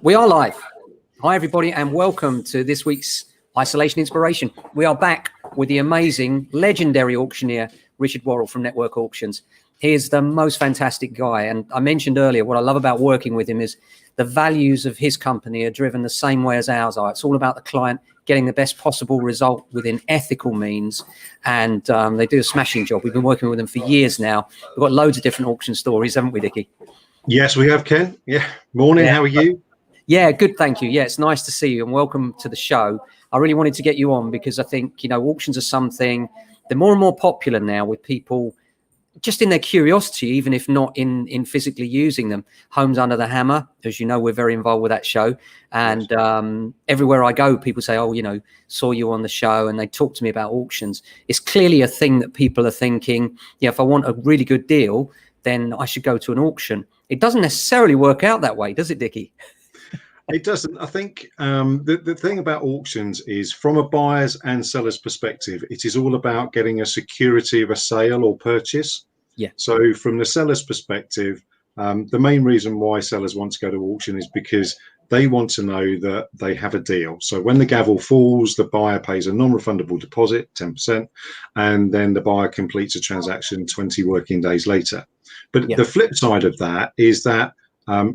We are live. Hi, everybody, and welcome to this week's Isolation Inspiration. We are back with the amazing, legendary auctioneer, Richard Worrell from Network Auctions. He is the most fantastic guy. And I mentioned earlier, what I love about working with him is the values of his company are driven the same way as ours are. It's all about the client getting the best possible result within ethical means. And they do a smashing job. We've been working with them for years now. We've got loads of different auction stories, haven't we, Dickie? Yes, we have, Ken. Yeah. Morning. Yeah. How are you? Yeah, good. Thank you. Yeah, it's nice to see you and welcome to the show. I really wanted to get you on because I think, you know, auctions are something, they're more and more popular now with people just in their curiosity, even if not in physically using them. Homes Under the Hammer, as you know, we're very involved with that show. And everywhere I go, people say, oh, you know, saw you on the show, and they talk to me about auctions. It's clearly a thing that people are thinking, yeah, if I want a really good deal, then I should go to an auction. It doesn't necessarily work out that way, does it, Dickie? It doesn't. I think the thing about auctions is, from a buyer's and seller's perspective, it is all about getting a security of a sale or purchase. Yeah. So from the seller's perspective, the main reason why sellers want to go to auction is because they want to know that they have a deal. So when the gavel falls, the buyer pays a non-refundable deposit, 10%, and then the buyer completes a transaction 20 working days later. But the flip side of that is that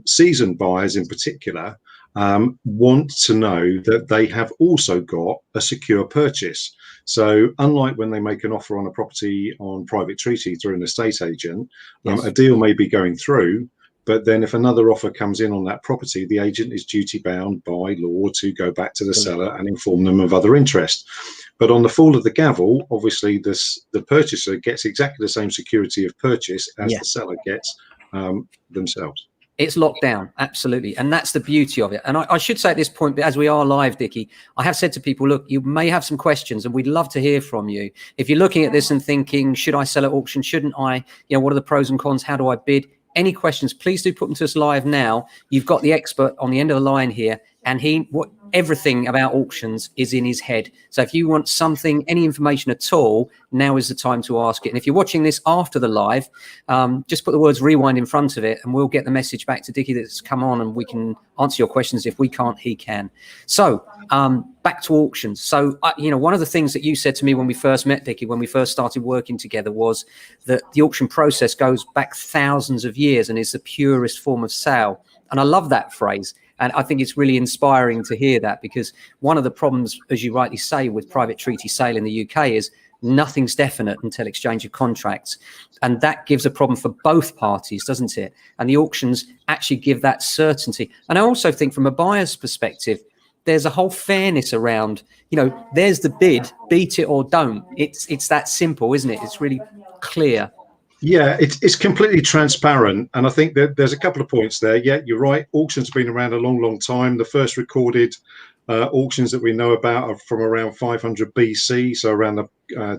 seasoned buyers in particular want to know that they have also got a secure purchase. So unlike when they make an offer on a property on private treaty through an estate agent, a deal may be going through, but then if another offer comes in on that property, the agent is duty bound by law to go back to the seller and inform them of other interest. But on the fall of the gavel, obviously the purchaser gets exactly the same security of purchase as the seller gets themselves. It's locked down, absolutely. And that's the beauty of it. And I should say at this point, as we are live, Dickie, I have said to people, look, you may have some questions and we'd love to hear from you. If you're looking at this and thinking, should I sell at auction? Shouldn't I? You know, what are the pros and cons? How do I bid? Any questions, please do put them to us live now. You've got the expert on the end of the line here, and everything about auctions is in his head. So if you want something, any information at all, now is the time to ask it. And if you're watching this after the live, just put the words rewind in front of it and we'll get the message back to Dickie that's come on, and we can answer your questions. If we can't, he can. So back to auctions. So, you know, one of the things that you said to me when we first met, Dickie, when we first started working together, was that the auction process goes back thousands of years and is the purest form of sale. And I love that phrase. And I think it's really inspiring to hear that, because one of the problems, as you rightly say, with private treaty sale in the UK is nothing's definite until exchange of contracts. And that gives a problem for both parties, doesn't it? And the auctions actually give that certainty. And I also think from a buyer's perspective, there's a whole fairness around, you know, there's the bid, beat it or don't. It's that simple, isn't it? It's really clear. Yeah, it's completely transparent. And I think that there's a couple of points there. Yeah, you're right. Auctions have been around a long, long time. The first recorded auctions that we know about are from around 500 BC, so around the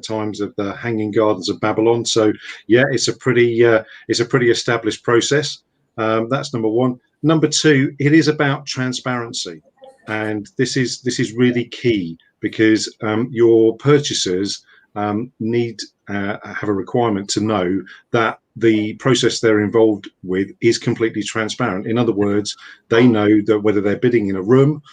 times of the Hanging Gardens of Babylon. So yeah, it's a pretty established process. That's number one. Number two, it is about transparency, and this is really key, because your purchasers need have a requirement to know that the process they're involved with is completely transparent. In other words, they know that whether they're bidding in a room,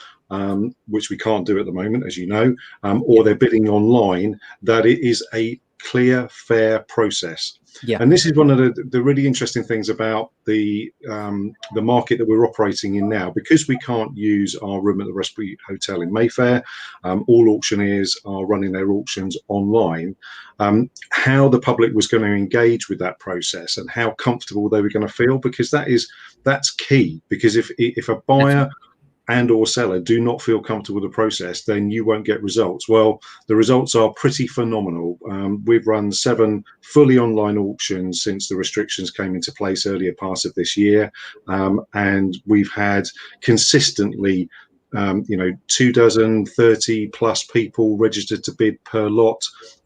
which we can't do at the moment, as you know, or they're bidding online, that it is a clear, fair process. Yeah. And this is one of the really interesting things about the market that we're operating in now, because we can't use our room at the Westbury Hotel in Mayfair. All auctioneers are running their auctions online. How the public was going to engage with that process and how comfortable they were going to feel, because that's key. Because if a buyer and or seller do not feel comfortable with the process, then you won't get results. Well, the results are pretty phenomenal. We've run 7 fully online auctions since the restrictions came into place earlier part of this year, and we've had consistently 30 plus people registered to bid per lot.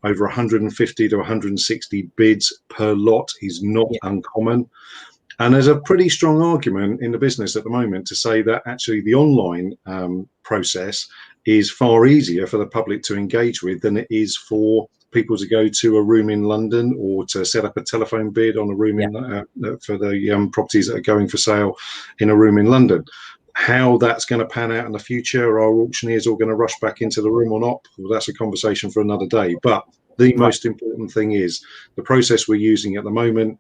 Over 150 to 160 bids per lot is not uncommon. And there's a pretty strong argument in the business at the moment to say that actually the online process is far easier for the public to engage with than it is for people to go to a room in London or to set up a telephone bid on a room in for the properties that are going for sale in a room in London. How that's going to pan out in the future, are auctioneers all going to rush back into the room or not? Well, that's a conversation for another day. But the most important thing is the process we're using at the moment.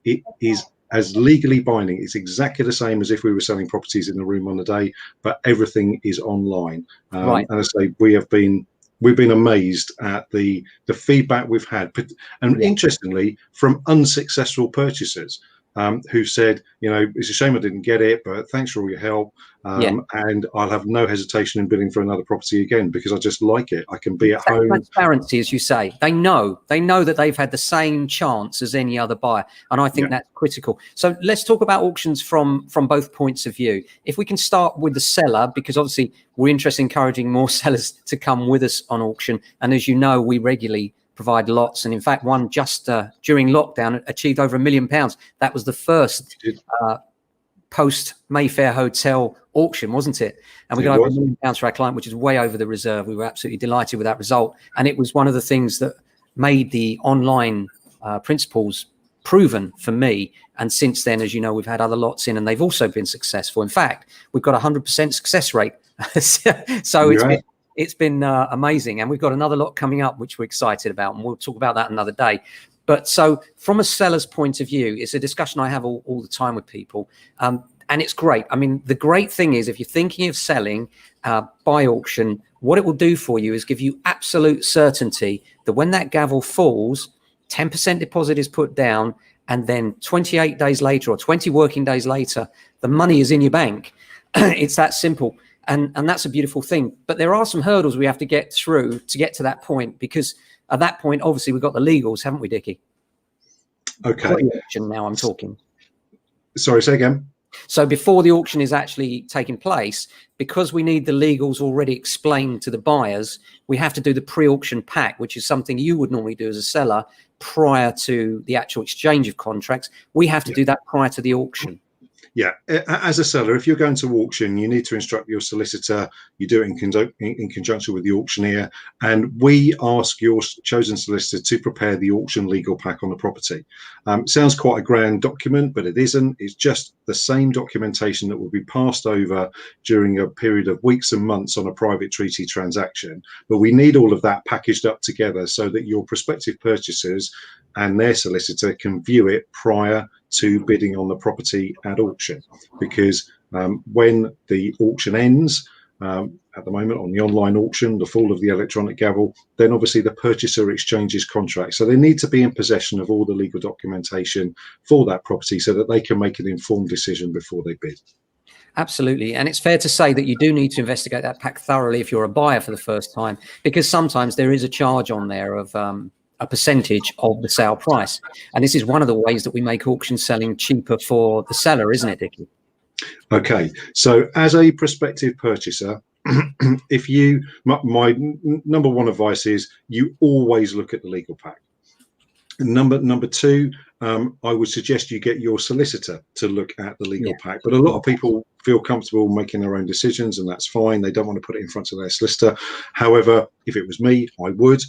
It is as legally binding. It's exactly the same as if we were selling properties in the room on the day, but everything is online. And I say we've been amazed at the feedback we've had, and interestingly, from unsuccessful purchasers. Who said, you know, it's a shame I didn't get it, but thanks for all your help. And I'll have no hesitation in bidding for another property again because I just like it. I can be at home. Transparency, as you say, they know that they've had the same chance as any other buyer, and I think that's critical. So let's talk about auctions from both points of view. If we can start with the seller, because obviously we're interested in encouraging more sellers to come with us on auction, and as you know, we regularly provide lots, and in fact one just during lockdown achieved over £1 million. That was the first post Mayfair Hotel auction, wasn't it? And we got over £1 million for our client, which is way over the reserve. We were absolutely delighted with that result, and it was one of the things that made the online principles proven for me. And since then, as you know, we've had other lots in and they've also been successful. In fact, we've got 100% success rate. So it's been amazing, and we've got another lot coming up which we're excited about, and we'll talk about that another day. But so from a seller's point of view, it's a discussion I have all the time with people, and it's great. I mean, the great thing is, if you're thinking of selling by auction, what it will do for you is give you absolute certainty that when that gavel falls, 10% deposit is put down, and then 28 days later or 20 working days later, the money is in your bank. It's that simple. And that's a beautiful thing. But there are some hurdles we have to get through to get to that point, because at that point, obviously, we've got the legals, haven't we, Dickie? Okay. Now I'm talking. Sorry, say again. So before the auction is actually taking place, because we need the legals already explained to the buyers, we have to do the pre-auction pack, which is something you would normally do as a seller prior to the actual exchange of contracts. We have to do that prior to the auction. Yeah, as a seller, if you're going to auction, you need to instruct your solicitor. You do it in conjunction with the auctioneer, and we ask your chosen solicitor to prepare the auction legal pack on the property. Sounds quite a grand document, but it isn't. It's just the same documentation that will be passed over during a period of weeks and months on a private treaty transaction. But we need all of that packaged up together so that your prospective purchasers and their solicitor can view it prior to bidding on the property at auction, because when the auction ends, at the moment on the online auction, the fall of the electronic gavel, then obviously the purchaser exchanges contracts. So they need to be in possession of all the legal documentation for that property so that they can make an informed decision before they bid. Absolutely. And it's fair to say that you do need to investigate that pack thoroughly if you're a buyer for the first time, because sometimes there is a charge on there of a percentage of the sale price. And this is one of the ways that we make auction selling cheaper for the seller, isn't it, Dickie? Okay, so as a prospective purchaser, if you, my number one advice is you always look at the legal pack. Number two, I would suggest you get your solicitor to look at the legal pack. But a lot of people feel comfortable making their own decisions, and that's fine. They don't want to put it in front of their solicitor. However, if it was me, I would.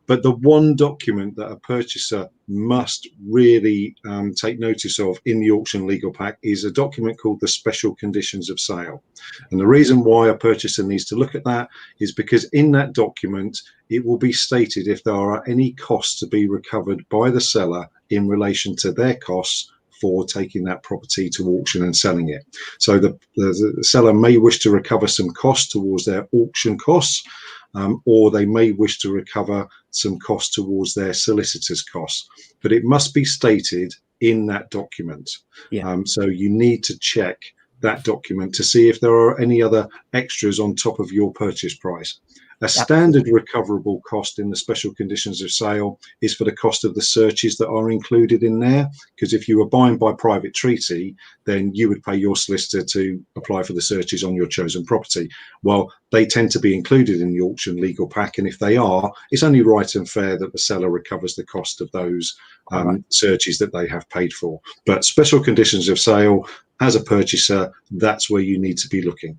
But the one document that a purchaser must really take notice of in the auction legal pack is a document called the Special Conditions of Sale. And the reason why a purchaser needs to look at that is because in that document, it will be stated if there are any costs to be recovered by the seller in relation to their costs for taking that property to auction and selling it. So the seller may wish to recover some costs towards their auction costs, or they may wish to recover some costs towards their solicitor's costs, but it must be stated in that document. So you need to check that document to see if there are any other extras on top of your purchase price. A standard recoverable cost in the Special Conditions of Sale is for the cost of the searches that are included in there, because if you were buying by private treaty, then you would pay your solicitor to apply for the searches on your chosen property. Well, they tend to be included in the auction legal pack, and if they are, it's only right and fair that the seller recovers the cost of those searches that they have paid for. But Special Conditions of Sale, as a purchaser, that's where you need to be looking.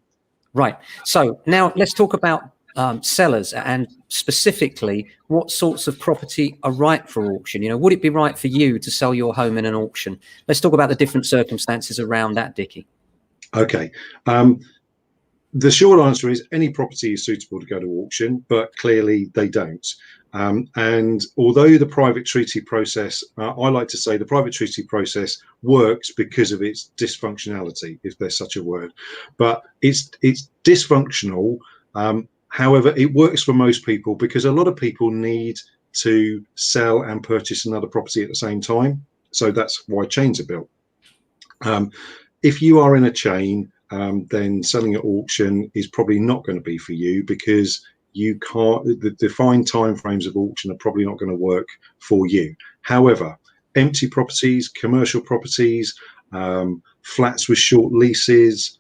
Right. So now let's talk about sellers, and specifically what sorts of property are right for auction? You know, would it be right for you to sell your home in an auction? Let's talk about the different circumstances around that, Dickie. Okay. The short answer is any property is suitable to go to auction, but clearly they don't. And although the private treaty process, I like to say the private treaty process works because of its dysfunctionality, if there's such a word. But it's dysfunctional. However, it works for most people because a lot of people need to sell and purchase another property at the same time. So that's why chains are built. If you are in a chain, then selling at auction is probably not going to be for you, because you can't, the defined timeframes of auction are probably not going to work for you. However, empty properties, commercial properties, flats with short leases,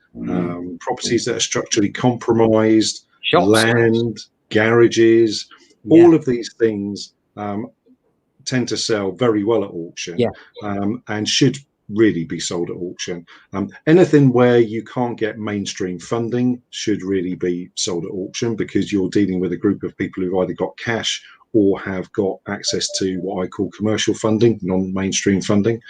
properties that are structurally compromised, Shops. land, garages, all of these things tend to sell very well at auction, and should really be sold at auction. Anything where you can't get mainstream funding should really be sold at auction, because you're dealing with a group of people who've either got cash or have got access to what I call commercial funding, non-mainstream funding.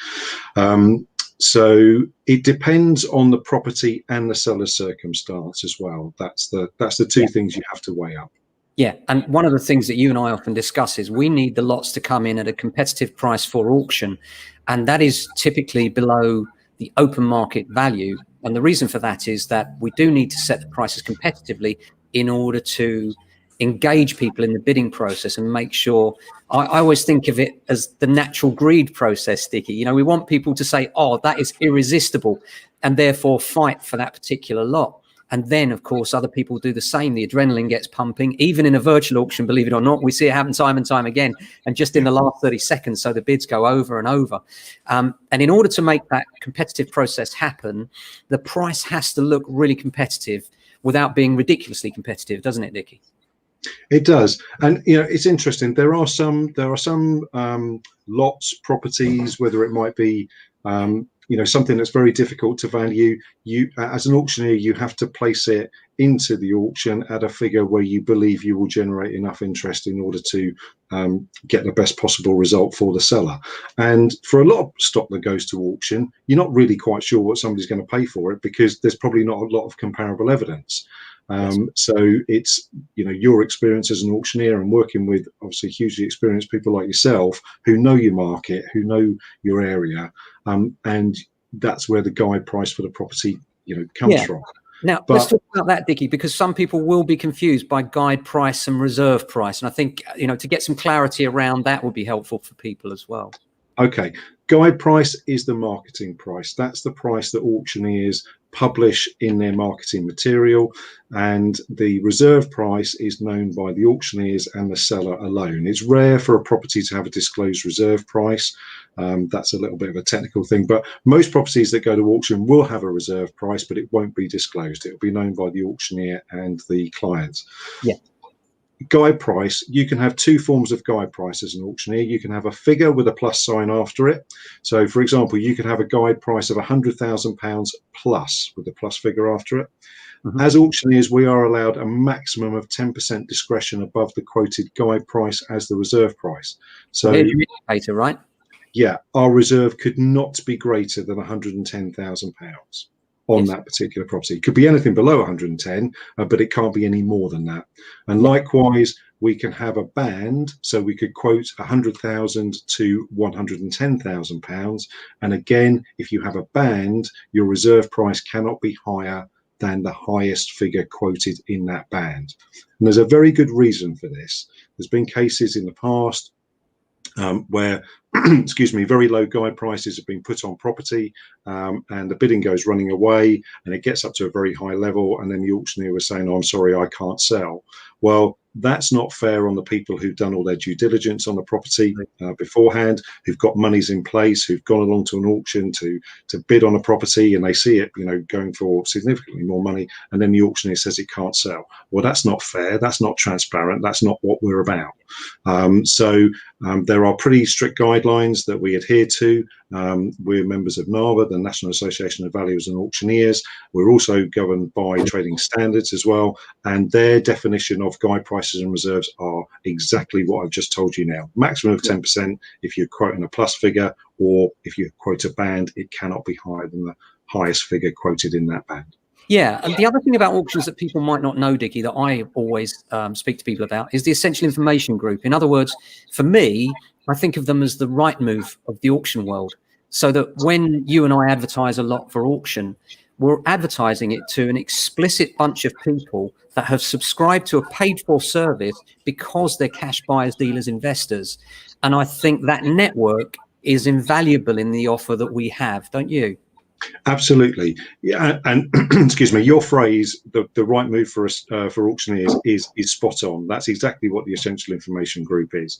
So it depends on the property and the seller's circumstance as well. That's the two things you have to weigh up. Yeah, and one of the things that you and I often discuss is we need the lots to come in at a competitive price for auction, and that is typically below the open market value. And the reason for that is that we do need to set the prices competitively in order to engage people in the bidding process and make sure. I always think of it as the natural greed process, Dickie. You know, we want people to say, oh, that is irresistible, and therefore fight for that particular lot. And then, of course, other people do the same. The adrenaline gets pumping. Even in a virtual auction, believe it or not, we see it happen time and time again. And just in the last 30 seconds, so the bids go over and over. And in order to make that competitive process happen, the price has to look really competitive without being ridiculously competitive, doesn't it, Dickie? It does. And you know, it's interesting. There are some lots, properties, whether it might be you know, something that's very difficult to value. You, as an auctioneer, you have to place it into the auction at a figure where you believe you will generate enough interest in order to get the best possible result for the seller. And for a lot of stock that goes to auction, you're not really quite sure what somebody's going to pay for it, because there's probably not a lot of comparable evidence. So it's, you know, your experience as an auctioneer and working with obviously hugely experienced people like yourself who know your market, who know your area, and that's where the guide price for the property, you know, comes from. Now, let's talk about that, Dickie, because some people will be confused by guide price and reserve price. And I think, you know, to get some clarity around that would be helpful for people as well. Okay. Guide price is the marketing price. That's the price that auctioneers publish in their marketing material, and the reserve price is known by the auctioneers and the seller alone. It's rare for a property to have a disclosed reserve price. That's a little bit of a technical thing, but most properties that go to auction will have a reserve price, but it won't be disclosed. It will be known by the auctioneer and the client. Yeah. Guide price, you can have two forms of guide price as an auctioneer. You can have a figure with a plus sign after it. So for example, you could have a guide price of £100,000 plus with a plus figure after it. As auctioneers, we are allowed a maximum of 10% discretion above the quoted guide price as the reserve price. So later, right? Yeah, our reserve could not be greater than £110,000 on that particular property. It could be anything below 110, but it can't be any more than that. And likewise, we can have a band, so we could quote 100,000 to 110,000 pounds. And again, if you have a band, your reserve price cannot be higher than the highest figure quoted in that band. And there's a very good reason for this. There's been cases in the past where excuse me, very low guide prices have been put on property, and the bidding goes running away, and it gets up to a very high level, and then the auctioneer was saying, oh, I'm sorry, I can't sell. Well, that's not fair on the people who've done all their due diligence on the property beforehand, who've got monies in place, who've gone along to an auction to bid on a property, and they see it, you know, going for significantly more money, and then the auctioneer says it can't sell. Well, that's not fair. That's not transparent. That's not what we're about. So there are pretty strict guide guidelines that we adhere to. We're members of NAVA, the National Association of Valuers and Auctioneers. We're also governed by trading standards as well, and their definition of guide prices and reserves are exactly what I've just told you now. Maximum of 10% if you're quoting a plus figure, or if you quote a band, it cannot be higher than the highest figure quoted in that band. Yeah, and the other thing about auctions that people might not know, Dickie, that I always speak to people about is the essential information group. In other words, for me, I think of them as the right move of the auction world. So that when you and I advertise a lot for auction, we're advertising it to an explicit bunch of people that have subscribed to a paid-for service because they're cash buyers, dealers, investors. And I think that network is invaluable in the offer that we have, don't you? Absolutely, yeah. And excuse me, your phrase, the right move for us for auctioneers is spot on. That's exactly what the essential information group is.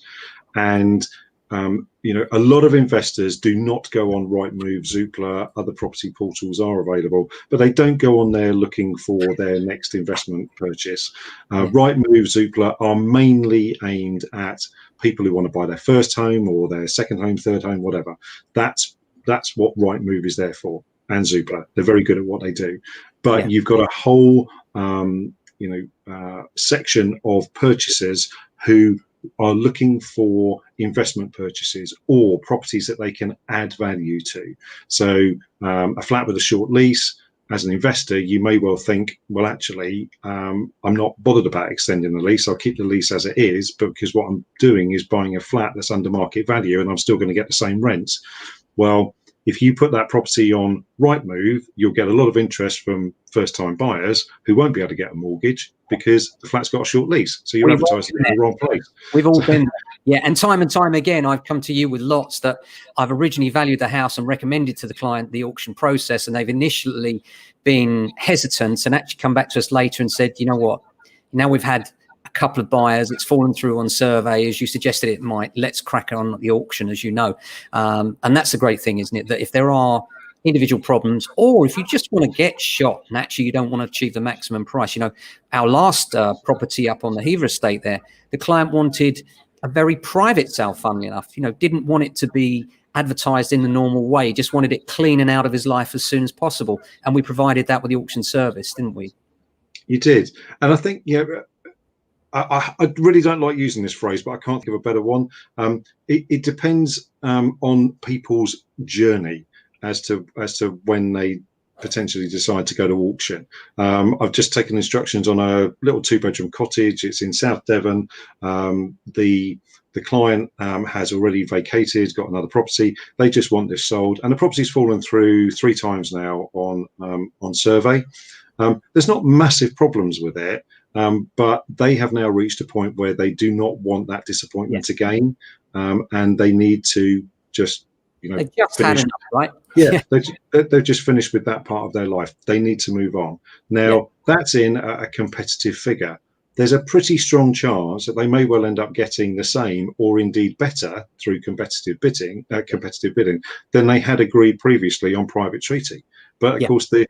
And you know, a lot of investors do not go on Rightmove, Zoopla, other property portals are available, but they don't go on there looking for their next investment purchase. Rightmove, Zoopla are mainly aimed at people who want to buy their first home or their second home, third home, whatever. That's what Rightmove is there for. And Zoopla, they're very good at what they do. But you've got a whole section of purchasers who are looking for investment purchases or properties that they can add value to. So a flat with a short lease, as an investor, you may well think, well, actually, I'm not bothered about extending the lease. I'll keep the lease as it is, but because what I'm doing is buying a flat that's under market value and I'm still going to get the same rents. Well, if you put that property on Rightmove, you'll get a lot of interest from first-time buyers who won't be able to get a mortgage because the flat's got a short lease. So you're advertising in the wrong place. We've all been there. Yeah, and time again, I've come to you with lots that I've originally valued the house and recommended to the client the auction process, and they've initially been hesitant and actually come back to us later and said, you know what, now we've had a couple of buyers, it's fallen through on survey as you suggested it might, let's crack on the auction, as you know. And that's the great thing, isn't it, that if there are individual problems, or if you just want to get shot and actually you don't want to achieve the maximum price. You know, our last property up on the Hever estate there, the client wanted a very private sale, funnily enough, you know, didn't want it to be advertised in the normal way, just wanted it clean and out of his life as soon as possible. And we provided that with the auction service, didn't we? You did. And I think, yeah, I really don't like using this phrase, but I can't think of a better one. It depends on people's journey as to when they potentially decide to go to auction. I've just taken instructions on a little 2-bedroom cottage. It's in South Devon. The client has already vacated, got another property. They just want this sold, and the property's fallen through 3 times now on survey. There's not massive problems with it, but they have now reached a point where they do not want that disappointment again, and they need to just, you know, they just had enough, right? Yeah, they've just finished with that part of their life. They need to move on. Now, that's in a competitive figure. There's a pretty strong chance that they may well end up getting the same or indeed better through competitive bidding than they had agreed previously on private treaty. But of course, the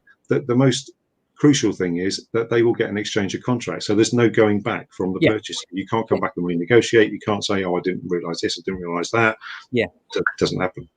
most crucial thing is that they will get an exchange of contracts. So there's no going back from the purchaser. You can't come back and renegotiate. You can't say, oh, I didn't realise this, I didn't realise that. Yeah. It doesn't happen.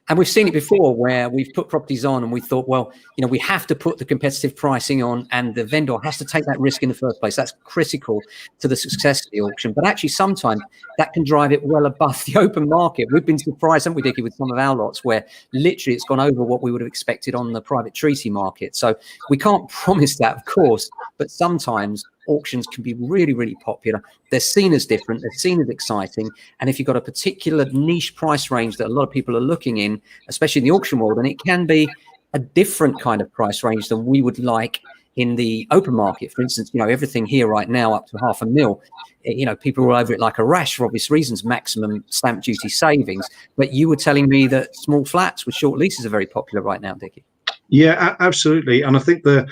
And we've seen it before where we've put properties on and we thought, well, you know, we have to put the competitive pricing on and the vendor has to take that risk in the first place. That's critical to the success of the auction. But actually, sometimes that can drive it well above the open market. We've been surprised, haven't we, Dickie, with some of our lots where literally it's gone over what we would have expected on the private treaty market. So we can't promise that, of course, but sometimes auctions can be really, really popular. They're seen as different, they're seen as exciting. And if you've got a particular niche price range that a lot of people are looking in, especially in the auction world, and it can be a different kind of price range than we would like in the open market. For instance, you know, everything here right now up to $500,000, you know, people are all over it like a rash for obvious reasons, maximum stamp duty savings. But you were telling me that small flats with short leases are very popular right now, Dickie. Yeah, absolutely. And I think the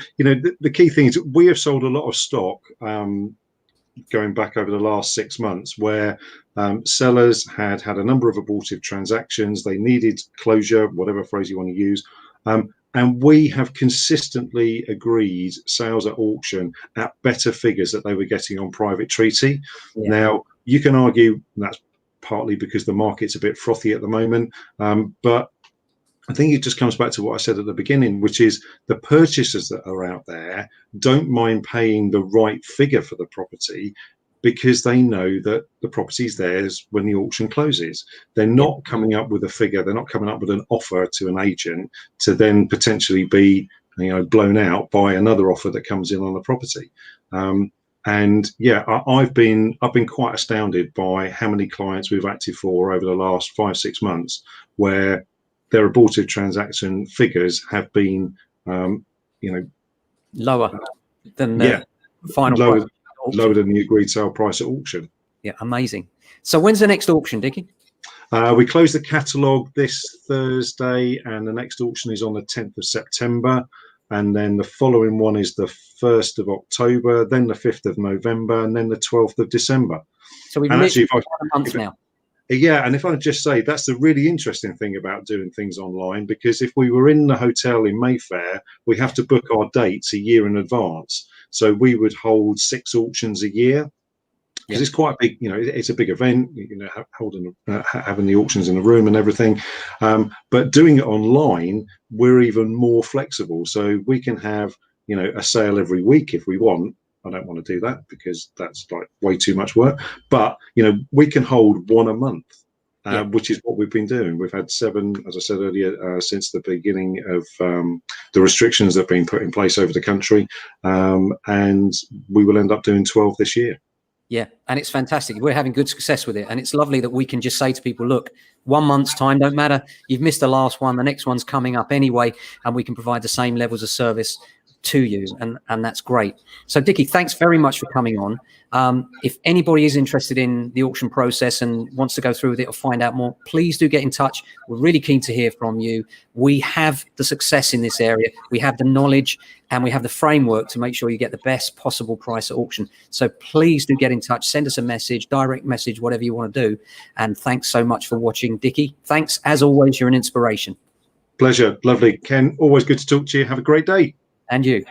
key thing is we have sold a lot of stock going back over the last 6 months where sellers had a number of abortive transactions. They needed closure, whatever phrase you want to use. And we have consistently agreed sales at auction at better figures that they were getting on private treaty. Now, you can argue that's partly because the market's a bit frothy at the moment. But I think it just comes back to what I said at the beginning, which is the purchasers that are out there don't mind paying the right figure for the property because they know that the property's theirs when the auction closes. They're not coming up with a figure. They're not coming up with an offer to an agent to then potentially be, blown out by another offer that comes in on the property. And yeah, I've been quite astounded by how many clients we've acted for over the last 5-6 months where their aborted transaction figures have been, lower than the final price. Lower than the agreed sale price at auction. Yeah, amazing. So when's the next auction, Dickie? We close the catalogue this Thursday, and the next auction is on the 10th of September. And then the following one is the 1st of October, then the 5th of November, and then the 12th of December. So we've literally got a month now. Yeah, and if I just say, that's the really interesting thing about doing things online, because if we were in the hotel in Mayfair, we have to book our dates a year in advance. So we would hold 6 auctions a year, because it's quite a big, it's a big event, having the auctions in the room and everything. But doing it online, we're even more flexible. So we can have, a sale every week if we want. I don't want to do that because that's like way too much work. But, we can hold 1 a month, which is what we've been doing. We've had 7, as I said earlier, since the beginning of the restrictions that have been put in place over the country. And we will end up doing 12 this year. Yeah, and it's fantastic. We're having good success with it. And it's lovely that we can just say to people, look, 1 month's time, don't matter. You've missed the last one. The next one's coming up anyway. And we can provide the same levels of service to you, and that's great. So Dickie, thanks very much for coming on. If anybody is interested in the auction process and wants to go through with it or find out more, please do get in touch. We're really keen to hear from you. We have the success in this area, we have the knowledge, and we have the framework to make sure you get the best possible price at auction. So please do get in touch, send us a message, direct message, whatever you want to do. And thanks so much for watching, Dickie. Thanks, as always, you're an inspiration. Pleasure. Lovely. Ken, always good to talk to you. Have a great day. And you.